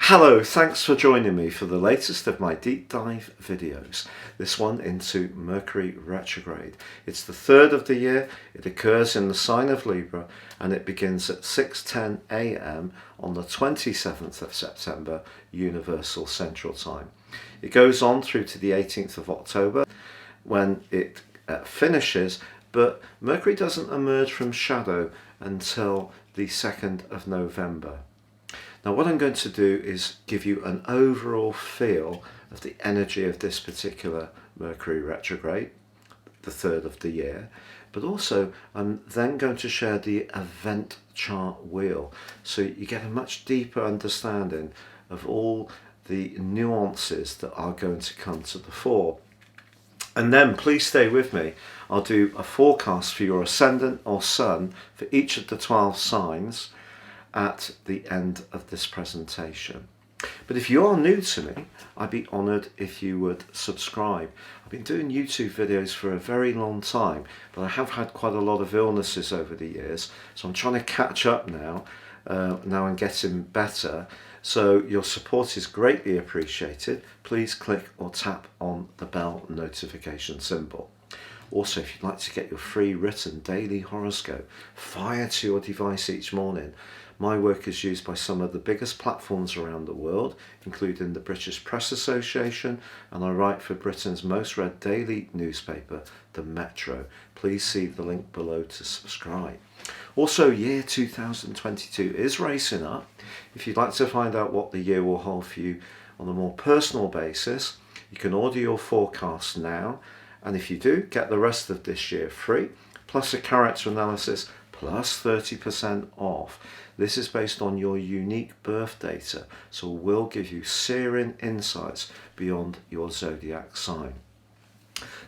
Hello, thanks for joining me for the latest of my deep dive videos. This one into Mercury Retrograde. It's the third of the year, it occurs in the sign of Libra and it begins at 6:10 a.m. on the 27th of September, Universal Central Time. It goes on through to the 18th of October when it finishes, but Mercury doesn't emerge from shadow until the 2nd of November. Now what I'm going to do is give you an overall feel of the energy of this particular Mercury retrograde, the third of the year, but also I'm then going to share the event chart wheel so you get a much deeper understanding of all the nuances that are going to come to the fore. And then please stay with me. I'll do a forecast for your ascendant or sun for each of the 12 signs at the end of this presentation. But if you are new to me, I'd be honoured if you would subscribe. I've been doing YouTube videos for a very long time, but I have had quite a lot of illnesses over the years, so I'm trying to catch up now. Now I'm getting better, so your support is greatly appreciated. Please click or tap on the bell notification symbol. Also, if you'd like to get your free written daily horoscope fired to your device each morning, my work is used by some of the biggest platforms around the world, including the British Press Association, and I write for Britain's most read daily newspaper, the Metro. Please see the link below to subscribe. Also, year 2022 is racing up. If you'd like to find out what the year will hold for you on a more personal basis, you can order your forecast now. And if you do, get the rest of this year free, plus a character analysis, plus 30% off. This is based on your unique birth data, so we'll give you searing insights beyond your zodiac sign.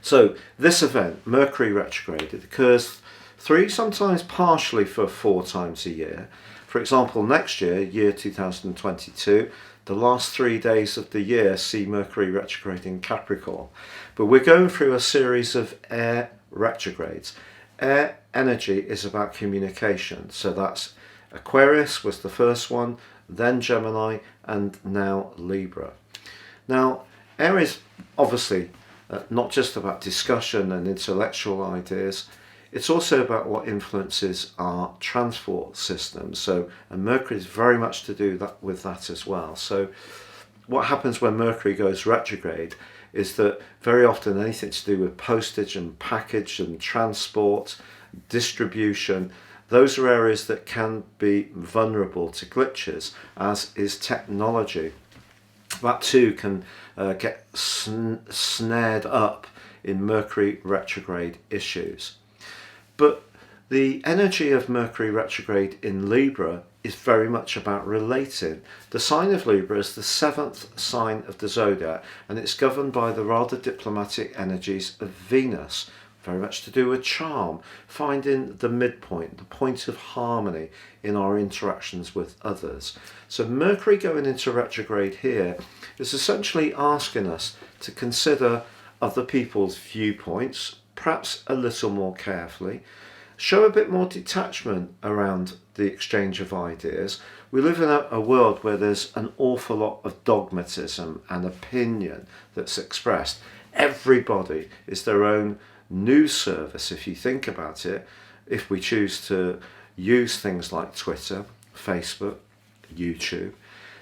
So this event, Mercury Retrograde, it occurs 3, sometimes partially for 4 times a year. For example, next year, year 2022, the last 3 days of the year see Mercury retrograde in Capricorn. But we're going through a series of air retrogrades. Air energy is about communication. So that's Aquarius was the first one, then Gemini, and now Libra. Now, air is obviously not just about discussion and intellectual ideas. It's also about what influences our transport systems. And Mercury is very much to do with that as well. So what happens when Mercury goes retrograde is that very often anything to do with postage and package and transport, distribution, those are areas that can be vulnerable to glitches, as is technology. That too can get snared up in Mercury retrograde issues. But the energy of Mercury retrograde in Libra is very much about relating. The sign of Libra is the 7th sign of the Zodiac, and it's governed by the rather diplomatic energies of Venus, very much to do with charm, finding the midpoint, the point of harmony in our interactions with others. So Mercury going into retrograde here is essentially asking us to consider other people's viewpoints, perhaps a little more carefully, show a bit more detachment around the exchange of ideas. We live in a world where there's an awful lot of dogmatism and opinion that's expressed. Everybody is their own news service, if you think about it, if we choose to use things like Twitter, Facebook, YouTube.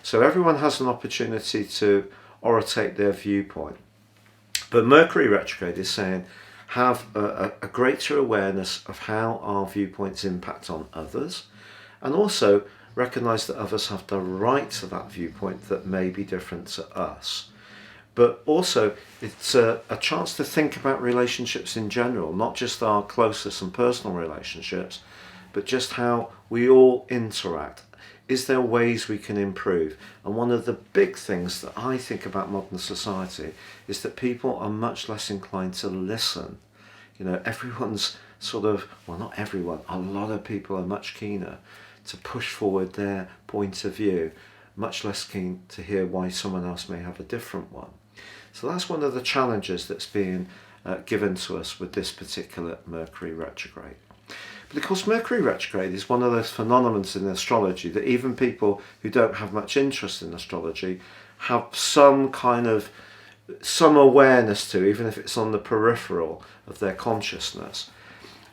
So everyone has an opportunity to orientate their viewpoint. But Mercury retrograde is saying, have a greater awareness of how our viewpoints impact on others, and also recognise that others have the right to that viewpoint that may be different to us. But also it's a chance to think about relationships in general, not just our closest and personal relationships, but just how we all interact. Is there ways we can improve? And one of the big things that I think about modern society is that people are much less inclined to listen. You know, everyone's sort of, well, not everyone, a lot of people are much keener to push forward their point of view, much less keen to hear why someone else may have a different one. So that's one of the challenges that's being given to us with this particular Mercury retrograde. But of course, Mercury retrograde is one of those phenomena in astrology that even people who don't have much interest in astrology have some awareness to, even if it's on the peripheral of their consciousness.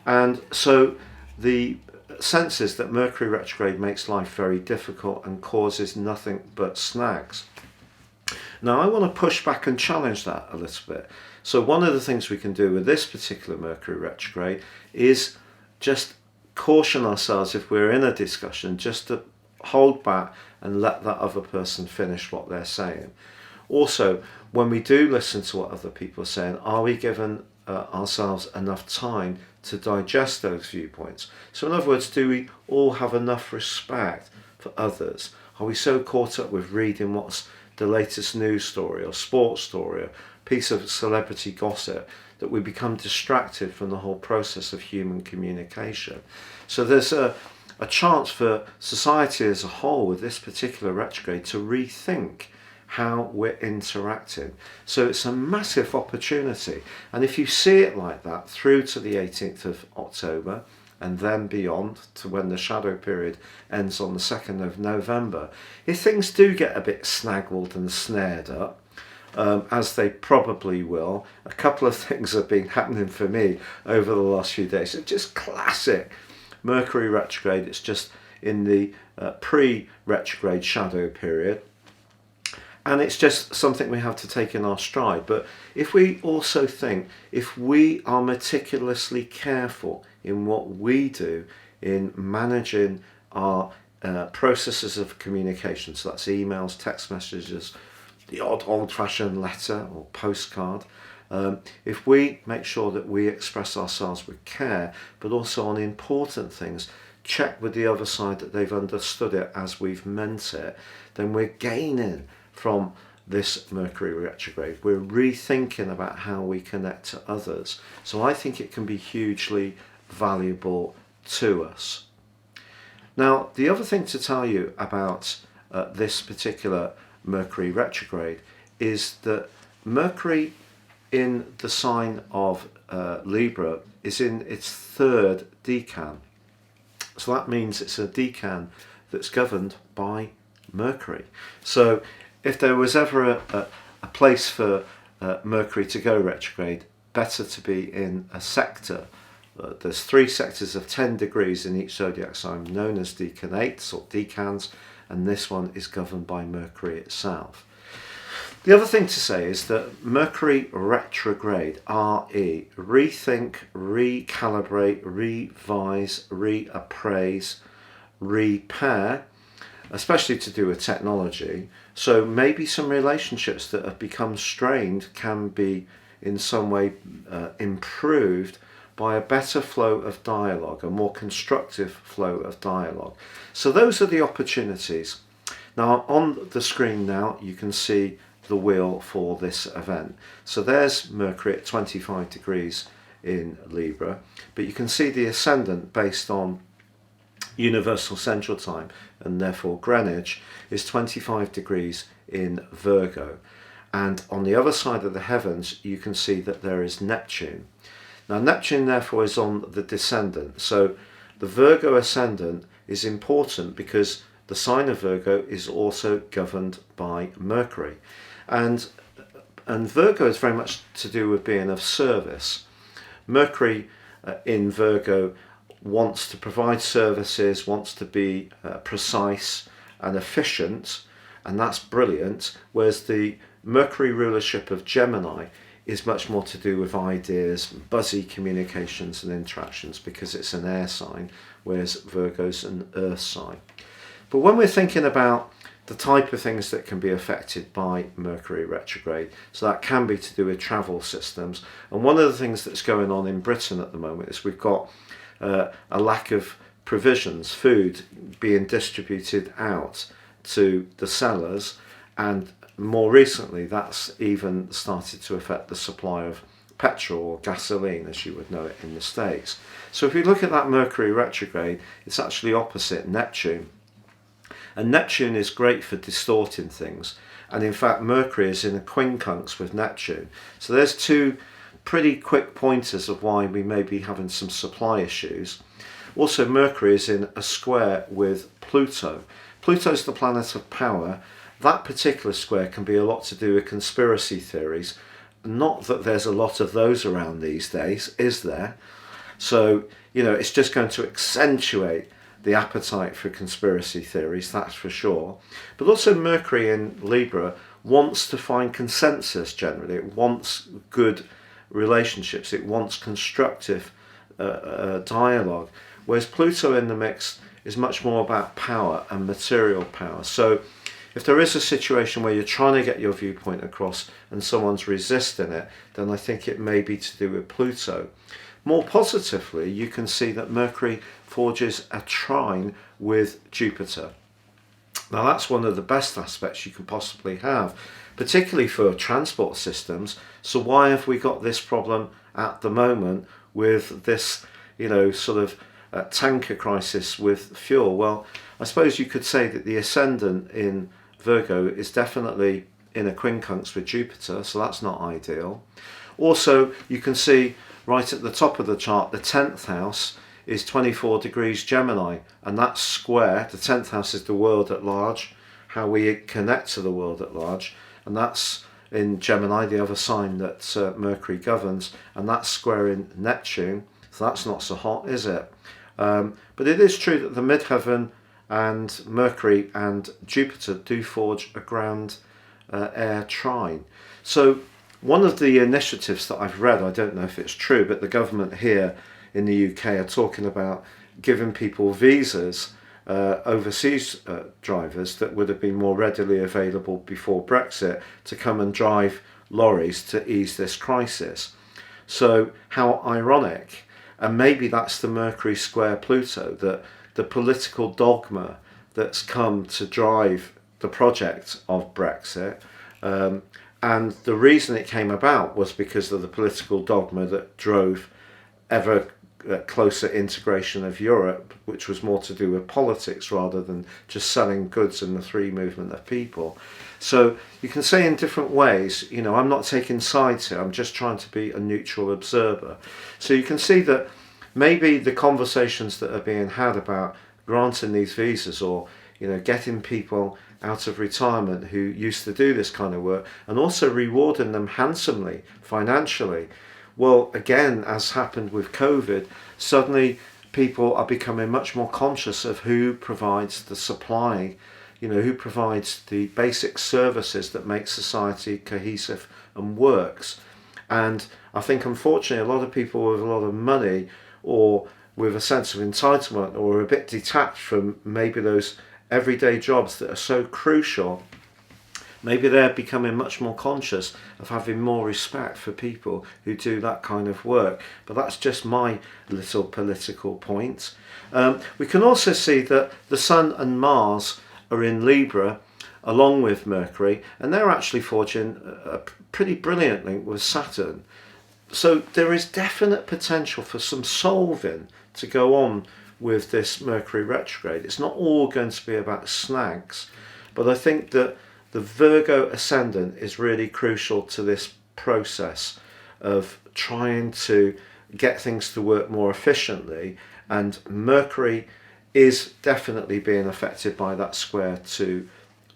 And so the sense is that Mercury retrograde makes life very difficult and causes nothing but snags. Now, I want to push back and challenge that a little bit. So one of the things we can do with this particular Mercury retrograde is just caution ourselves, if we're in a discussion, just to hold back and let that other person finish what they're saying. Also, when we do listen to what other people are saying, are we given ourselves enough time to digest those viewpoints? So in other words, do we all have enough respect for others? Are we so caught up with reading what's the latest news story or sports story or piece of celebrity gossip that we become distracted from the whole process of human communication? So there's a chance for society as a whole with this particular retrograde to rethink how we're interacting. So it's a massive opportunity, and if you see it like that through to the 18th of October and then beyond to when the shadow period ends on the 2nd of November, if things do get a bit snaggled and snared up, as they probably will, a couple of things have been happening for me over the last few days. It's just classic Mercury retrograde. It's just in the pre-retrograde shadow period. And it's just something we have to take in our stride. But if we also think, if we are meticulously careful in what we do in managing our processes of communication, so that's emails, text messages, the odd old-fashioned letter or postcard, if we make sure that we express ourselves with care, but also on important things, check with the other side that they've understood it as we've meant it, then we're gaining from this Mercury retrograde. We're rethinking about how we connect to others. So I think it can be hugely valuable to us. Now, the other thing to tell you about this particular Mercury retrograde is that Mercury in the sign of Libra is in its third decan. So that means it's a decan that's governed by Mercury. So if there was ever a place for Mercury to go retrograde, better to be in a sector. There's 3 sectors of 10 degrees in each zodiac sign known as decanates or decans, and this one is governed by Mercury itself. The other thing to say is that Mercury retrograde, RE, rethink, recalibrate, revise, reappraise, repair, especially to do with technology. So maybe some relationships that have become strained can be in some way improved by a better flow of dialogue, a more constructive flow of dialogue. So those are the opportunities. Now on the screen now you can see the wheel for this event. So there's Mercury at 25 degrees in Libra, but you can see the ascendant based on Universal Central Time and therefore Greenwich is 25 degrees in Virgo. And on the other side of the heavens you can see that there is Neptune. Now Neptune therefore is on the descendant. So the Virgo ascendant is important because the sign of Virgo is also governed by Mercury. And Virgo is very much to do with being of service. Mercury in Virgo wants to provide services, wants to be precise and efficient, and that's brilliant, whereas the Mercury rulership of Gemini is much more to do with ideas, buzzy communications and interactions because it's an air sign, whereas Virgo's an earth sign. But when we're thinking about the type of things that can be affected by Mercury retrograde, so that can be to do with travel systems, and one of the things that's going on in Britain at the moment is we've got a lack of provisions, food being distributed out to the sellers, and more recently that's even started to affect the supply of petrol or gasoline as you would know it in the States. So if you look at that Mercury retrograde, it's actually opposite Neptune, and Neptune is great for distorting things, and in fact Mercury is in a quincunx with Neptune. So there's 2 pretty quick pointers of why we may be having some supply issues. Also, Mercury is in a square with Pluto. Pluto's the planet of power. That particular square can be a lot to do with conspiracy theories. Not that there's a lot of those around these days, is there? So, it's just going to accentuate the appetite for conspiracy theories, that's for sure. But also Mercury in Libra wants to find consensus generally. It wants good relationships. It wants constructive dialogue. Whereas Pluto in the mix is much more about power and material power. So if there is a situation where you're trying to get your viewpoint across and someone's resisting it, then I think it may be to do with Pluto. More positively, you can see that Mercury forges a trine with Jupiter. Now that's one of the best aspects you can possibly have, particularly for transport systems. So why have we got this problem at the moment with this, sort of tanker crisis with fuel? Well, I suppose you could say that the ascendant in Virgo is definitely in a quincunx with Jupiter, so that's not ideal. Also, you can see right at the top of the chart, the 10th house is 24 degrees Gemini, and that's square. The 10th house is the world at large, how we connect to the world at large, and that's in Gemini, the other sign that Mercury governs, and that's square in Neptune, so that's not so hot, is it? But it is true that the midheaven and Mercury and Jupiter do forge a grand air trine. So one of the initiatives that I've read, I don't know if it's true, but the government here in the UK are talking about giving people visas, overseas drivers that would have been more readily available before Brexit, to come and drive lorries to ease this crisis. So how ironic, and maybe that's the Mercury square Pluto, that the political dogma that's come to drive the project of Brexit, and the reason it came about was because of the political dogma that drove ever closer integration of Europe, which was more to do with politics rather than just selling goods and the free movement of people. So you can say in different ways, I'm not taking sides here, I'm just trying to be a neutral observer. So you can see that maybe the conversations that are being had about granting these visas, or getting people out of retirement who used to do this kind of work, and also rewarding them handsomely financially. Well, again, as happened with COVID, suddenly people are becoming much more conscious of who provides the supply, who provides the basic services that make society cohesive and works. And I think, unfortunately, a lot of people with a lot of money, or with a sense of entitlement, or a bit detached from maybe those everyday jobs that are so crucial, maybe they're becoming much more conscious of having more respect for people who do that kind of work. But that's just my little political point. We can also see that the Sun and Mars are in Libra along with Mercury, and they're actually forging a pretty brilliant link with Saturn. So there is definite potential for some solving to go on with this Mercury retrograde. It's not all going to be about snags, but I think that the Virgo ascendant is really crucial to this process of trying to get things to work more efficiently, and Mercury is definitely being affected by that square to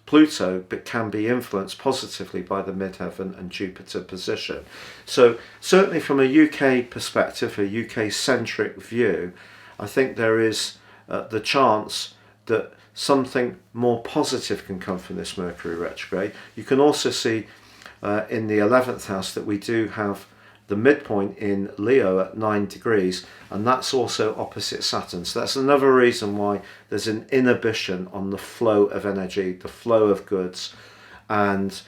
Pluto, but can be influenced positively by the midheaven and Jupiter position. So certainly from a UK perspective, a UK centric view, I think there is the chance that something more positive can come from this Mercury retrograde. You can also see in the 11th house that we do have the midpoint in Leo at 9 degrees, and that's also opposite Saturn. So that's another reason why there's an inhibition on the flow of energy, the flow of goods, and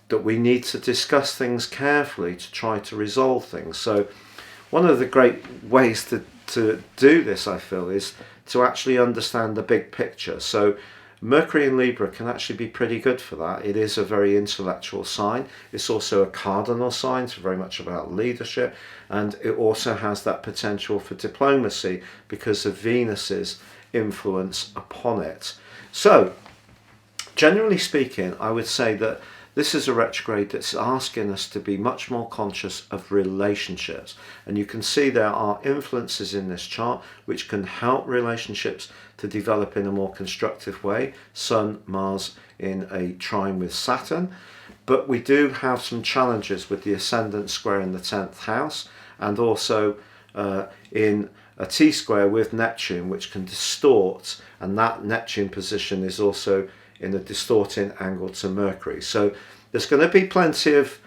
that we need to discuss things carefully to try to resolve things. So one of the great ways to do this, I feel, is to actually understand the big picture. So Mercury in Libra can actually be pretty good for that. It is a very intellectual sign. It's also a cardinal sign, so very much about leadership, and it also has that potential for diplomacy because of Venus's influence upon it. So generally speaking, I would say that this is a retrograde that's asking us to be much more conscious of relationships. And you can see there are influences in this chart which can help relationships to develop in a more constructive way. Sun, Mars in a trine with Saturn. But we do have some challenges with the ascendant square in the 10th house, and also in a T-square with Neptune, which can distort, and that Neptune position is also in a distorting angle to Mercury. So there's going to be plenty of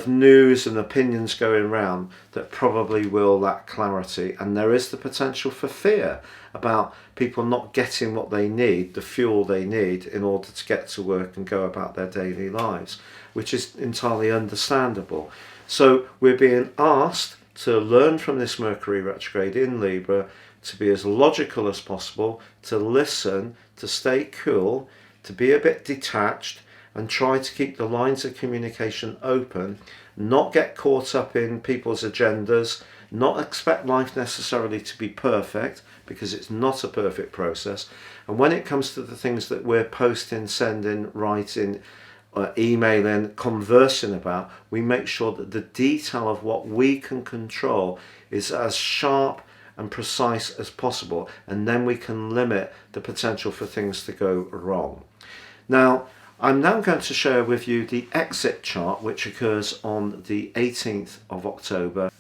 news and opinions going around that probably will lack clarity, and there is the potential for fear about people not getting what they need, the fuel they need in order to get to work and go about their daily lives, which is entirely understandable. So we're being asked to learn from this Mercury retrograde in Libra, to be as logical as possible, to listen, to stay cool, to be a bit detached, and try to keep the lines of communication open, not get caught up in people's agendas, not expect life necessarily to be perfect, because it's not a perfect process. And when it comes to the things that we're posting, sending, writing, emailing, conversing about, we make sure that the detail of what we can control is as sharp and precise as possible, and then we can limit the potential for things to go wrong. Now, I'm now going to share with you the exit chart, which occurs on the 18th of October.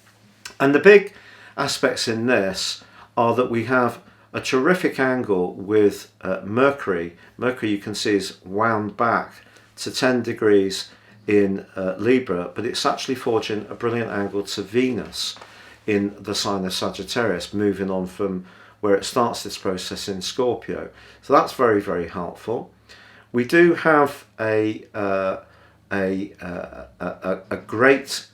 And the big aspects in this are that we have a terrific angle with Mercury. Mercury, you can see, is wound back to 10 degrees in Libra, but it's actually forging a brilliant angle to Venus in the sign of Sagittarius, moving on from where it starts this process in Scorpio. So that's very, very helpful. We do have a great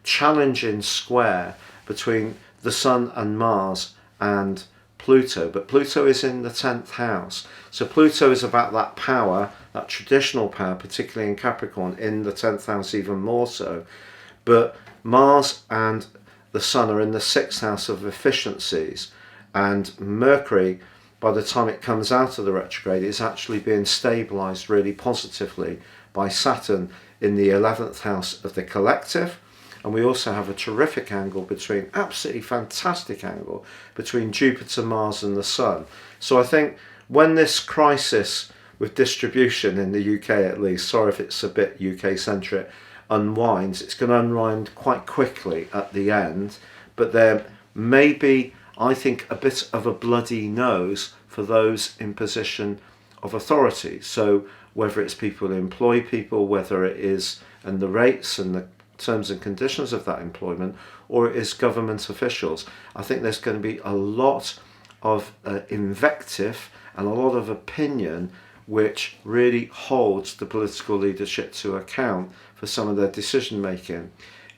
challenging square between the Sun and Mars and Pluto, but Pluto is in the 10th house. So Pluto is about that power, that traditional power, particularly in Capricorn, in the 10th house even more so. But Mars and the Sun are in the 6th house of efficiencies, and Mercury, by the time it comes out of the retrograde, is actually being stabilized really positively by Saturn in the 11th house of the collective. And we also have a terrific angle between, absolutely fantastic angle, between Jupiter, Mars and the Sun. So I think when this crisis with distribution in the UK, at least, sorry if it's a bit UK centric, unwinds, it's going to unwind quite quickly at the end. But there may be, I think, a bit of a bloody nose for those in position of authority. So whether it's people who employ people, whether it is, and the rates and the terms and conditions of that employment, or it is government officials, I think there's going to be a lot of invective and a lot of opinion which really holds the political leadership to account for some of their decision making,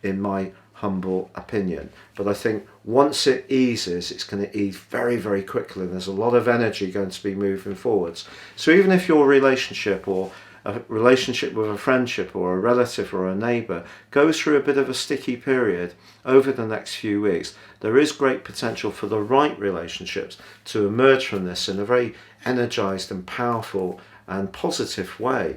in my humble opinion. But I think once it eases, it's going to ease very, very quickly, and there's a lot of energy going to be moving forwards. So even if your relationship, or a relationship with a friendship or a relative or a neighbour, goes through a bit of a sticky period over the next few weeks, there is great potential for the right relationships to emerge from this in a very energised and powerful and positive way.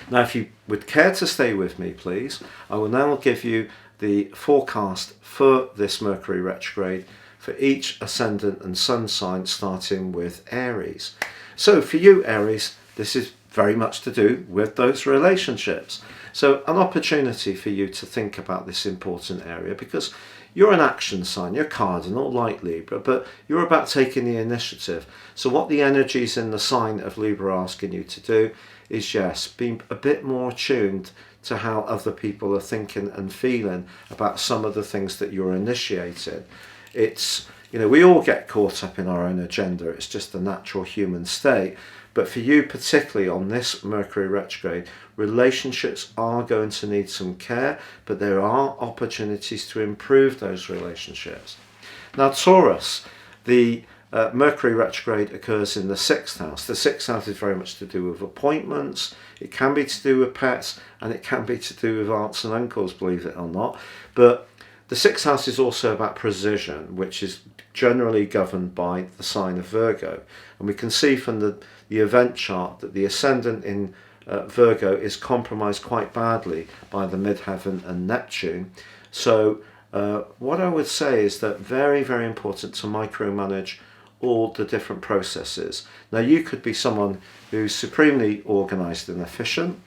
Now, if you would care to stay with me, please, I will now give you the forecast for this Mercury retrograde for each ascendant and sun sign, starting with Aries. So for you, Aries, this is very much to do with those relationships. So an opportunity for you to think about this important area, because you're an action sign, you're cardinal like Libra, but you're about taking the initiative. So what the energies in the sign of Libra are asking you to do is, yes, be a bit more attuned to how other people are thinking and feeling about some of the things that you're initiating. It's, you know, we all get caught up in our own agenda. It's just the natural human state. But for you, particularly on this Mercury retrograde, relationships are going to need some care, but there are opportunities to improve those relationships. Now, Taurus, the Mercury retrograde occurs in the 6th house. The 6th house is very much to do with appointments. It can be to do with pets, and it can be to do with aunts and uncles, believe it or not. But the 6th house is also about precision, which is generally governed by the sign of Virgo. And we can see from the event chart that the ascendant in Virgo is compromised quite badly by the midheaven and Neptune. So what I would say is that very, very important to micromanage all the different processes. Now, you could be someone who's supremely organized and efficient.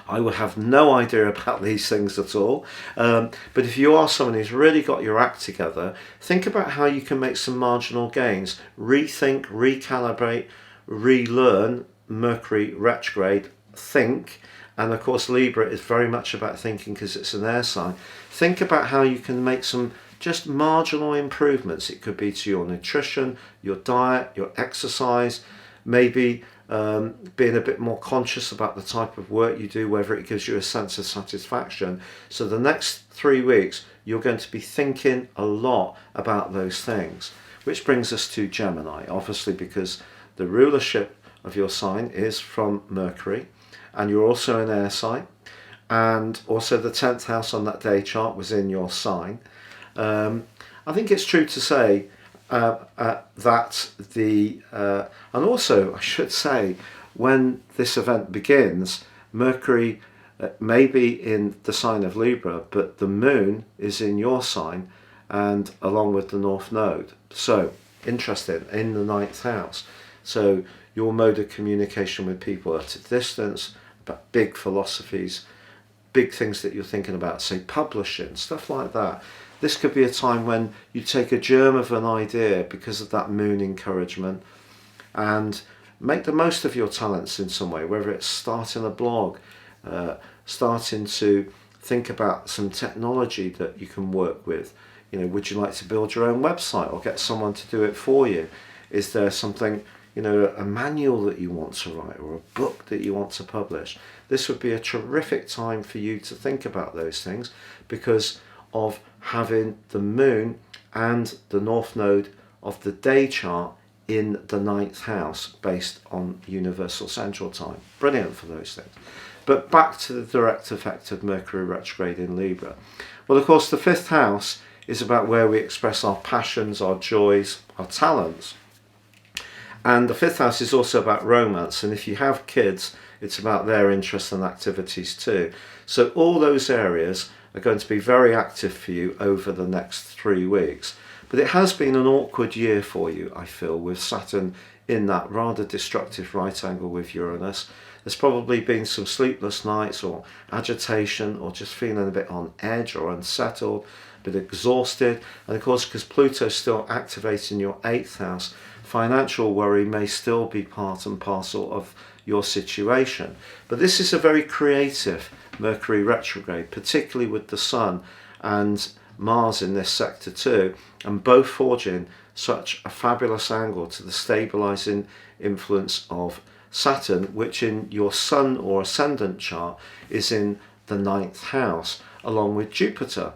I would have no idea about these things at all. But if you are someone who's really got your act together, think about how you can make some marginal gains. Rethink, recalibrate, relearn Mercury retrograde, think. And of course, Libra is very much about thinking because it's an air sign. Think about how you can make some just marginal improvements. It could be to your nutrition, your diet, your exercise, maybe being a bit more conscious about the type of work you do, whether it gives you a sense of satisfaction. So the next 3 weeks, you're going to be thinking a lot about those things, which brings us to Gemini, obviously, because the rulership of your sign is from Mercury, and you're also an air sign, and also the 10th house on that day chart was in your sign. I think it's true to say that and also I should say, when this event begins, Mercury may be in the sign of Libra, but the moon is in your sign, and along with the North Node. So interesting, in the 9th house. So your mode of communication with people at a distance, about big philosophies, big things that you're thinking about, say publishing, stuff like that. This could be a time when you take a germ of an idea because of that moon encouragement and make the most of your talents in some way, whether it's starting a blog, starting to think about some technology that you can work with. You know, would you like to build your own website or get someone to do it for you? Is there something, you know, a manual that you want to write or a book that you want to publish? This would be a terrific time for you to think about those things because of having the moon and the North Node of the day chart in the 9th house based on universal central time. Brilliant for those things. But back to the direct effect of Mercury retrograde in Libra. Well, of course, the 5th house is about where we express our passions, our joys, our talents. And the 5th house is also about romance. And if you have kids, it's about their interests and activities too. So all those areas are going to be very active for you over the next 3 weeks. But it has been an awkward year for you, I feel, with Saturn in that rather destructive right angle with Uranus. There's probably been some sleepless nights or agitation or just feeling a bit on edge or unsettled, a bit exhausted. And of course, because Pluto's still activating your 8th house, financial worry may still be part and parcel of your situation. But this is a very creative Mercury retrograde, particularly with the Sun and Mars in this sector too, and both forging such a fabulous angle to the stabilizing influence of Saturn, which in your Sun or ascendant chart is in the 9th house, along with Jupiter.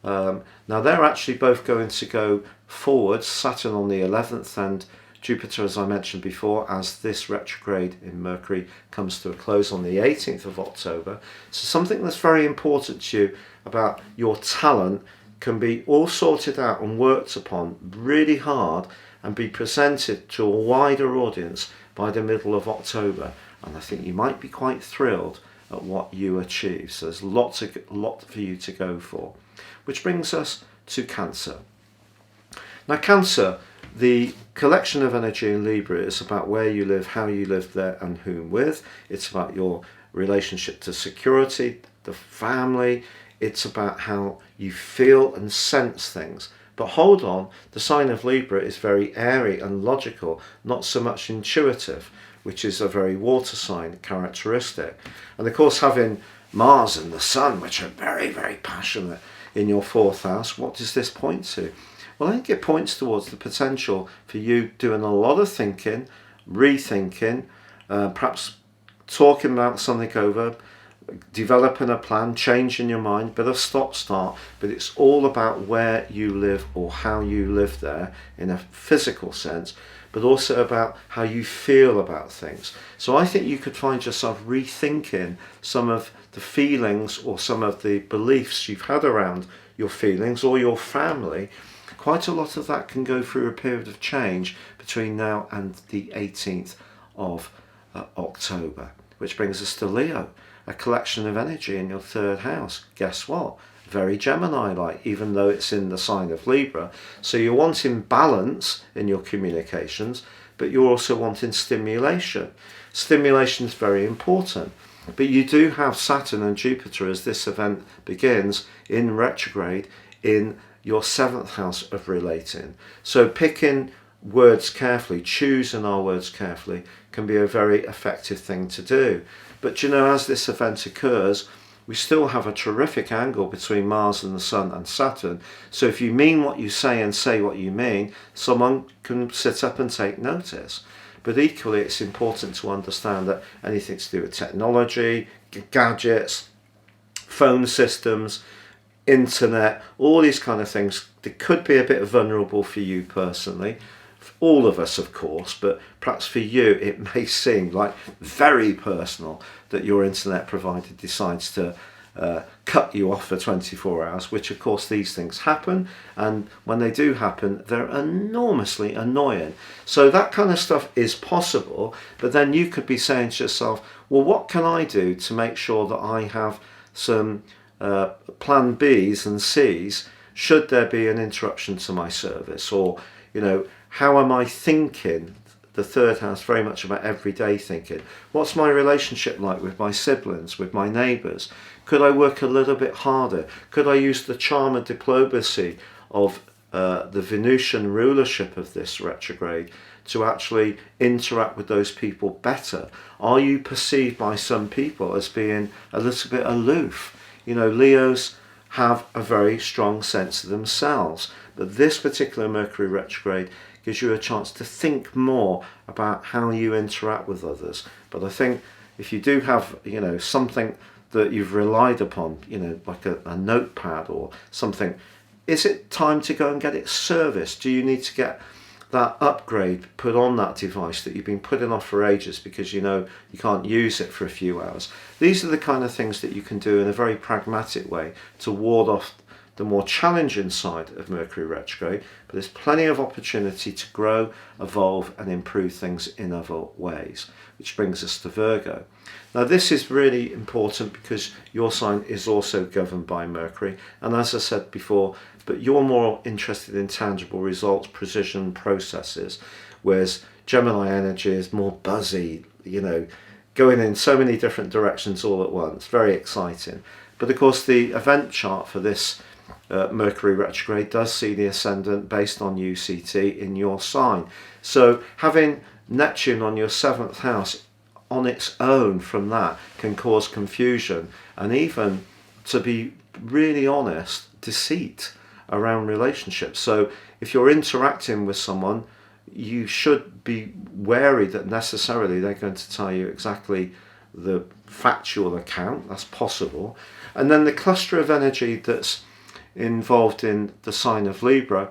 Now they're actually both going to go forwards, Saturn on the 11th and Jupiter, as I mentioned before, as this retrograde in Mercury comes to a close on the 18th of October. So something that's very important to you about your talent can be all sorted out and worked upon really hard and be presented to a wider audience by the middle of October. And I think you might be quite thrilled at what you achieve. So there's a lot for you to go for. Which brings us to Cancer. Now Cancer, the collection of energy in Libra is about where you live, how you live there, and whom with. It's about your relationship to security, the family. It's about how you feel and sense things. But hold on, the sign of Libra is very airy and logical, not so much intuitive, which is a very water sign characteristic. And of course, having Mars and the Sun, which are very, very passionate in your 4th house, what does this point to? Well, I think it points towards the potential for you doing a lot of thinking, rethinking, perhaps talking about something over, developing a plan, changing your mind, bit of stop-start, but it's all about where you live or how you live there in a physical sense, but also about how you feel about things. So I think you could find yourself rethinking some of the feelings or some of the beliefs you've had around your feelings or your family. Quite a lot of that can go through a period of change between now and the 18th of October, which brings us to Leo, a collection of energy in your third house. Guess what? Very Gemini-like, even though it's in the sign of Libra. So you're wanting balance in your communications, but you're also wanting stimulation. Stimulation is very important. But you do have Saturn and Jupiter, as this event begins, in retrograde in your 7th house of relating. So picking words carefully, choosing our words carefully, can be a very effective thing to do. But you know, as this event occurs, we still have a terrific angle between Mars and the Sun and Saturn. So if you mean what you say and say what you mean, someone can sit up and take notice. But equally, it's important to understand that anything to do with technology, gadgets, phone systems, internet, all these kind of things, they could be a bit vulnerable for you personally. All of us, of course, but perhaps for you it may seem like very personal that your internet provider decides to cut you off for 24 hours, which of course these things happen, and when they do happen they're enormously annoying. So that kind of stuff is possible, but then you could be saying to yourself, well, what can I do to make sure that I have some plan B's and C's should there be an interruption to my service? Or, you know, how am I thinking? The third house, very much about everyday thinking. What's my relationship like with my siblings, with my neighbours? Could I work a little bit harder? Could I use the charm and diplomacy of the Venusian rulership of this retrograde to actually interact with those people better? Are you perceived by some people as being a little bit aloof? You know, Leos have a very strong sense of themselves, but this particular Mercury retrograde gives you a chance to think more about how you interact with others. But I think if you do have, you know, something that you've relied upon, you know, like a notepad or something, is it time to go and get it serviced? Do you need to get that upgrade put on that device that you've been putting off for ages because you know you can't use it for a few hours? These are the kind of things that you can do in a very pragmatic way to ward off the more challenging side of Mercury retrograde, but there's plenty of opportunity to grow, evolve and improve things in other ways, which brings us to Virgo. Now this is really important because your sign is also governed by Mercury, and as I said before, but you're more interested in tangible results, precision processes, whereas Gemini energy is more buzzy, you know, going in so many different directions all at once, very exciting. But of course the event chart for this Mercury retrograde does see the ascendant based on UCT in your sign. So having Neptune on your 7th house on its own from that can cause confusion and even, to be really honest, deceit around relationships. So if you're interacting with someone, you should be wary that necessarily they're going to tell you exactly the factual account. That's possible. And then the cluster of energy that's involved in the sign of Libra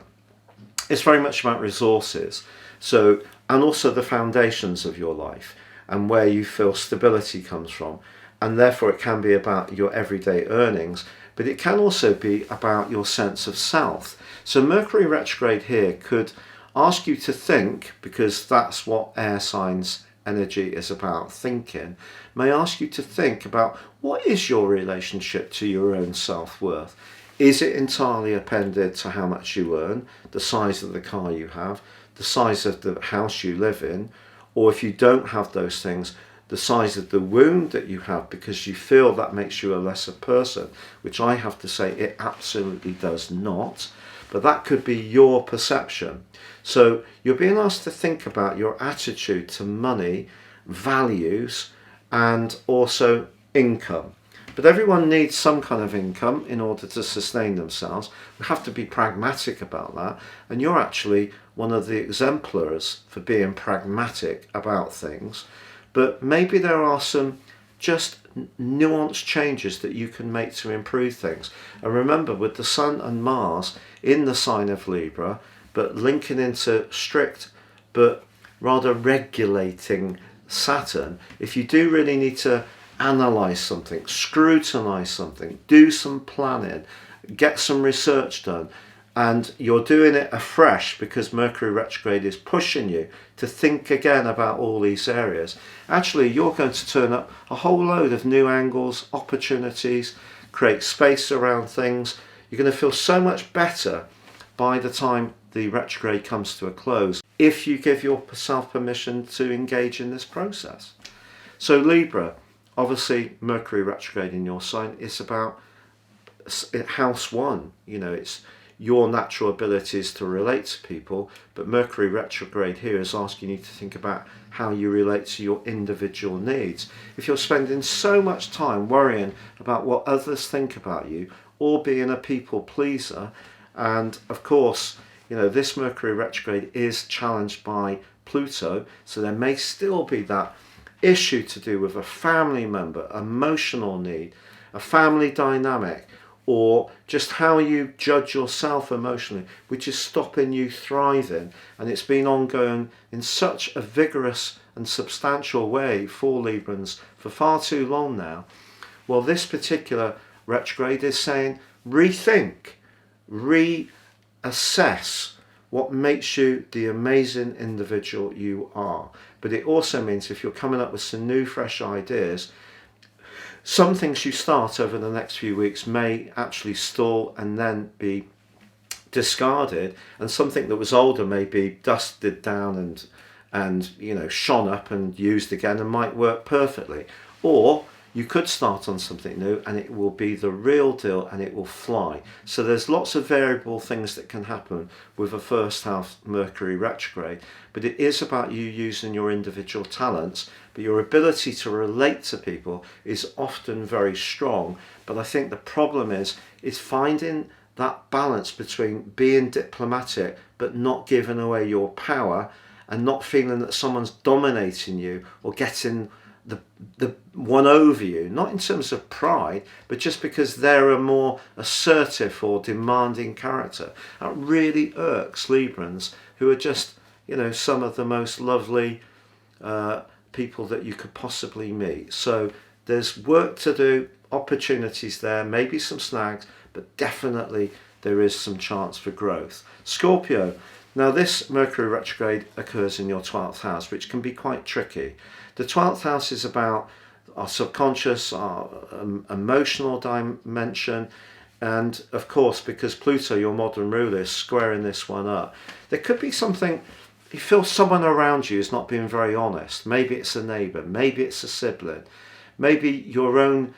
is very much about resources, so, and also the foundations of your life and where you feel stability comes from, and therefore it can be about your everyday earnings, but it can also be about your sense of self. So Mercury retrograde here could ask you to think, because that's what air signs energy is about, thinking, may ask you to think about what is your relationship to your own self-worth. Is it entirely appended to how much you earn, the size of the car you have, the size of the house you live in, or if you don't have those things, the size of the wound that you have because you feel that makes you a lesser person, which I have to say it absolutely does not, but that could be your perception. So you're being asked to think about your attitude to money, values, and also income. But everyone needs some kind of income in order to sustain themselves. We have to be pragmatic about that. And you're actually one of the exemplars for being pragmatic about things. But maybe there are some just nuanced changes that you can make to improve things. And remember, with the Sun and Mars in the sign of Libra, but linking into strict but rather regulating Saturn, if you do really need to analyze something, scrutinize something, do some planning, get some research done, and you're doing it afresh because Mercury retrograde is pushing you to think again about all these areas, actually you're going to turn up a whole load of new angles, opportunities, create space around things. You're going to feel so much better by the time the retrograde comes to a close if you give yourself permission to engage in this process. So Libra, obviously Mercury retrograde in your sign is about house one. You know, it's your natural abilities to relate to people, but Mercury retrograde here is asking you to think about how you relate to your individual needs. If you're spending so much time worrying about what others think about you or being a people pleaser, and of course, you know, this Mercury retrograde is challenged by Pluto, so there may still be that issue to do with a family member, emotional need, a family dynamic, or just how you judge yourself emotionally, which is stopping you thriving. And it's been ongoing in such a vigorous and substantial way for Librans for far too long now. Well, this particular retrograde is saying rethink, reassess what makes you the amazing individual you are. But it also means if you're coming up with some new fresh ideas, some things you start over the next few weeks may actually stall and then be discarded, and something that was older may be dusted down and you know, shone up and used again and might work perfectly. Or you could start on something new and it will be the real deal and it will fly. So there's lots of variable things that can happen with a first house Mercury retrograde, but it is about you using your individual talents. But your ability to relate to people is often very strong. But I think the problem is finding that balance between being diplomatic but not giving away your power, and not feeling that someone's dominating you or getting the one over you, not in terms of pride, but just because they're a more assertive or demanding character. That really irks Librans, who are just, you know, some of the most lovely people that you could possibly meet. So there's work to do, opportunities there, maybe some snags, but definitely there is some chance for growth. Scorpio. Now this Mercury retrograde occurs in your 12th house, which can be quite tricky. The 12th house is about our subconscious, our emotional dimension, and of course, because Pluto, your modern ruler, is squaring this one up, there could be something, you feel someone around you is not being very honest. Maybe it's a neighbour, maybe it's a sibling, maybe your own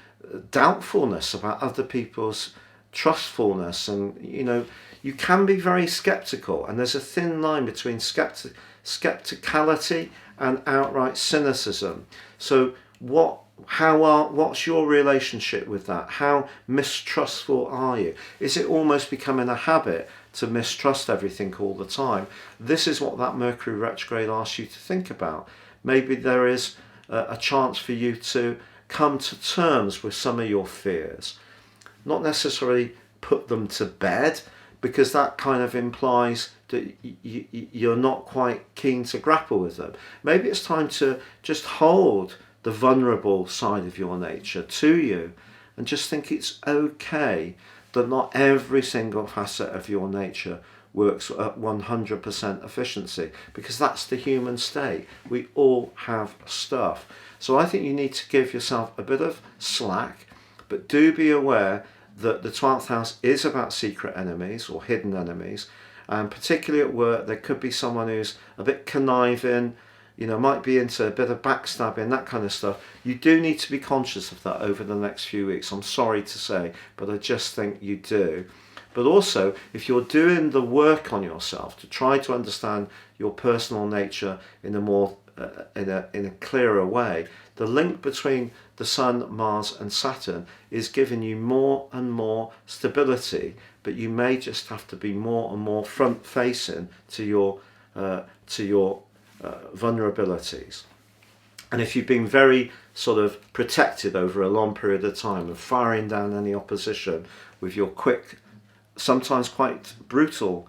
doubtfulness about other people's trustfulness, and you know, you can be very skeptical, and there's a thin line between skepticality and outright cynicism. So what's your relationship with that? How mistrustful are you? Is it almost becoming a habit to mistrust everything all the time? This is what that Mercury retrograde asks you to think about. Maybe there is a chance for you to come to terms with some of your fears. Not necessarily put them to bed, because that kind of implies that you're not quite keen to grapple with them. Maybe it's time to just hold the vulnerable side of your nature to you and just think it's okay that not every single facet of your nature works at 100% efficiency, because that's the human state. We all have stuff. So I think you need to give yourself a bit of slack, but do be aware that the 12th house is about secret enemies or hidden enemies, and particularly at work there could be someone who's a bit conniving, you know, might be into a bit of backstabbing, that kind of stuff. You do need to be conscious of that over the next few weeks, I'm sorry to say, but I just think you do. But also, if you're doing the work on yourself to try to understand your personal nature in a more in a clearer way, the link between the Sun, Mars and Saturn is giving you more and more stability, but you may just have to be more and more front facing to your vulnerabilities. And if you've been very sort of protected over a long period of time and firing down any opposition with your quick, sometimes quite brutal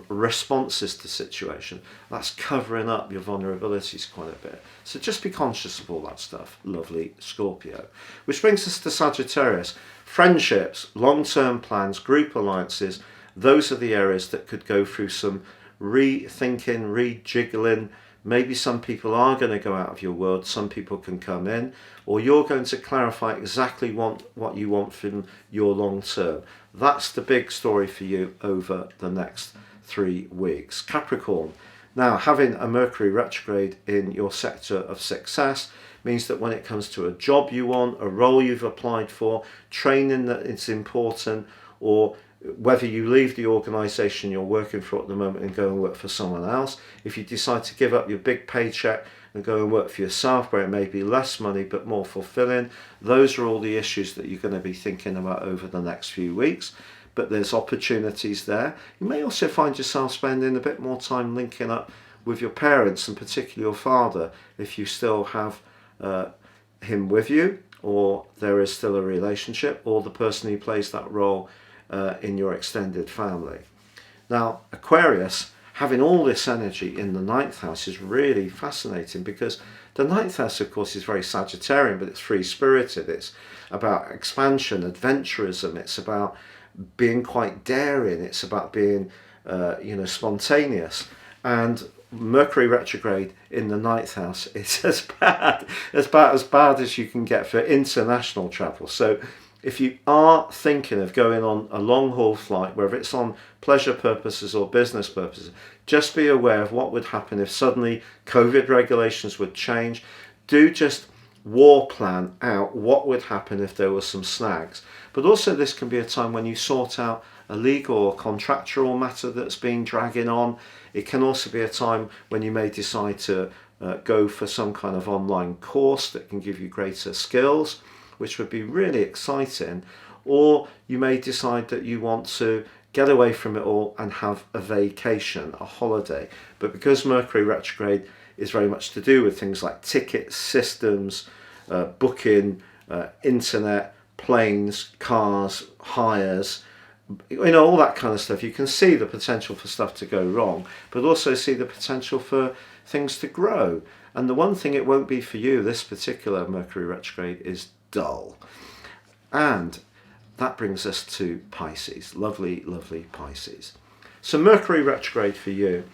responses to situation, that's covering up your vulnerabilities quite a bit. So just be conscious of all that stuff, lovely Scorpio. Which brings us to Sagittarius. Friendships, long-term plans, group alliances, those are the areas that could go through some rethinking, rejiggling. Maybe some people are going to go out of your world, some people can come in, or you're going to clarify exactly what you want from your long term. That's the big story for you over the next 3 weeks. Capricorn. Now, having a Mercury retrograde in your sector of success means that when it comes to a job you want, a role you've applied for, training that it's important, or whether you leave the organisation you're working for at the moment and go and work for someone else, if you decide to give up your big paycheck and go and work for yourself where it may be less money but more fulfilling, those are all the issues that you're going to be thinking about over the next few weeks. But there's opportunities there. You may also find yourself spending a bit more time linking up with your parents, and particularly your father, if you still have him with you, or there is still a relationship, or the person who plays that role in your extended family. Now, Aquarius, having all this energy in the 9th house is really fascinating, because the 9th house, of course, is very Sagittarian, but it's free-spirited. It's about expansion, adventurism. It's about being quite daring. It's about being, spontaneous. And Mercury retrograde in the 9th house is as bad as you can get for international travel. So if you are thinking of going on a long haul flight, whether it's on pleasure purposes or business purposes, just be aware of what would happen if suddenly COVID regulations would change. Do just war plan out what would happen if there were some snags. But also this can be a time when you sort out a legal or contractual matter that's been dragging on. It can also be a time when you may decide to go for some kind of online course that can give you greater skills, which would be really exciting. Or you may decide that you want to get away from it all and have a vacation, a holiday. But because Mercury retrograde is very much to do with things like ticket systems, booking, internet, planes, cars, hires, all that kind of stuff, you can see the potential for stuff to go wrong, but also see the potential for things to grow. And the one thing it won't be for you, this particular Mercury retrograde, is dull. And that brings us to Pisces. Lovely, lovely Pisces. So Mercury retrograde for you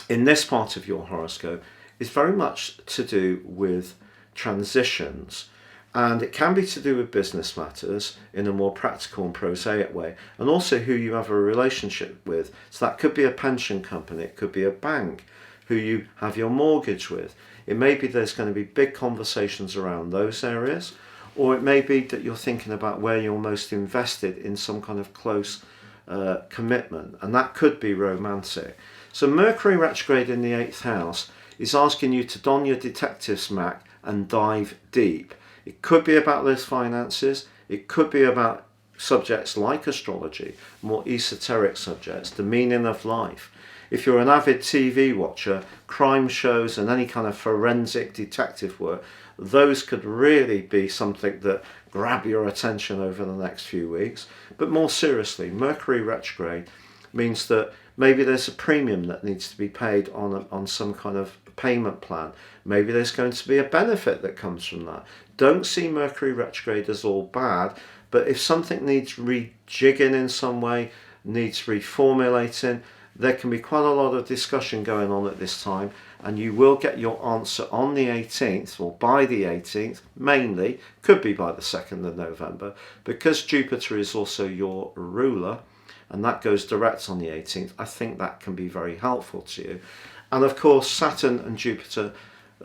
in this part of your horoscope is very much to do with transitions, and it can be to do with business matters in a more practical and prosaic way, and also who you have a relationship with. So that could be a pension company, it could be a bank, who you have your mortgage with. It may be there's going to be big conversations around those areas, or it may be that you're thinking about where you're most invested in some kind of close commitment, and that could be romantic. So Mercury retrograde in the 8th house is asking you to don your detective smack and dive deep. It could be about those finances, it could be about subjects like astrology, more esoteric subjects, the meaning of life. If you're an avid TV watcher, crime shows and any kind of forensic detective work, those could really be something that grab your attention over the next few weeks. But more seriously, Mercury retrograde means that maybe there's a premium that needs to be paid on some kind of payment plan. Maybe there's going to be a benefit that comes from that. Don't see Mercury retrograde as all bad, but if something needs rejigging in some way, needs reformulating, there can be quite a lot of discussion going on at this time, and you will get your answer on the 18th or by the 18th, mainly, could be by the 2nd of November, because Jupiter is also your ruler, and that goes direct on the 18th. I think that can be very helpful to you. And of course, Saturn and Jupiter,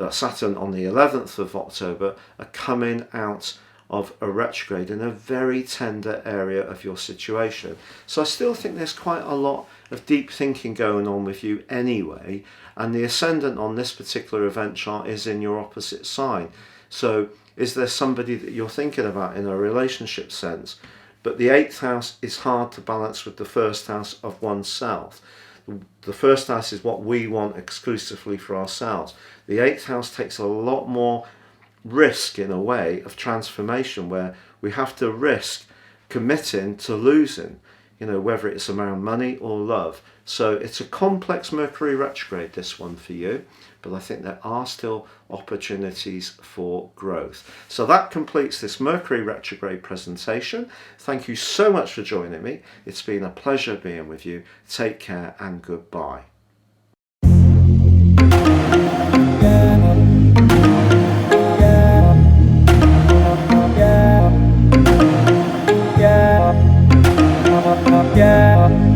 Saturn on the 11th of October, are coming out of a retrograde in a very tender area of your situation. So I still think there's quite a lot of deep thinking going on with you anyway, and the ascendant on this particular event chart is in your opposite sign. So is there somebody that you're thinking about in a relationship sense? But the 8th house is hard to balance with the 1st house of oneself. The 1st house is what we want exclusively for ourselves. The 8th house takes a lot more risk in a way of transformation, where we have to risk committing to losing, whether it's around money or love. So it's a complex Mercury retrograde, this one for you, but I think there are still opportunities for growth. So that completes this Mercury retrograde presentation. Thank you so much for joining me. It's been a pleasure being with you. Take care and goodbye. Yeah.